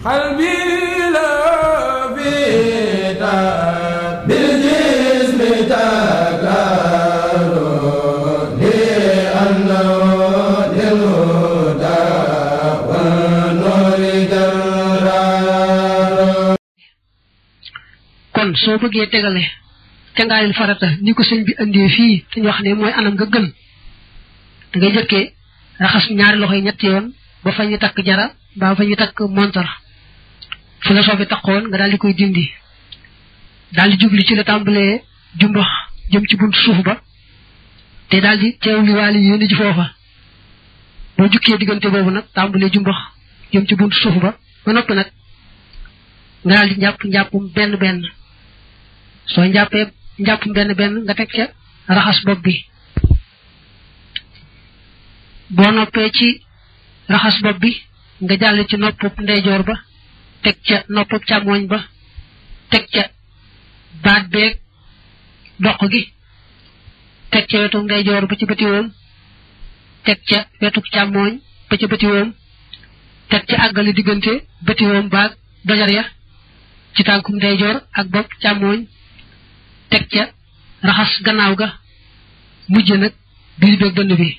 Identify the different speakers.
Speaker 1: qalbi la bida bil jismi takaru li annahu lil huda wa nuri jarrar.
Speaker 2: kon soo bëggee tegale cangaayul farata ni ko sëñ bi andee fii te ñu wax ne mooy anam nga gën da ngay jëkkee raxas ñaari loxo yi ñetti yoon ba fa ñu takk jara ba fa ñu takk montar fu la soofi takkoon nga daal di koy dindi daal di jubli ci la tàmbalee jumbax jëm ci buntu suuf ba te daal di teewli waali yéen ji foofa boo jukkee diggante boobu nag tàmbalee jumbax jëm ci buntu suuf ba noppi nag nga daal di njàppum benn benn soo njàppee njàppum benn benn nga teg ca raxas bopp bi boo noppee ci raxas bopp bi nga jàll ci noppub ndeyjoor ba teg ca noppub càmmooñ ba teg ca baat beeg doq gi teg ca wetu ndeyjoor ba ci bëtiwoom teg ca wetu càmmooñ ba ci bëtiwoom teg ca àggale diggante bëtiwoom baag dojar ya ci tànkum ndeyjoor ak bopp càmmooñ teg ca raxas gannaaw ga mujj nag biir beeg dënn bi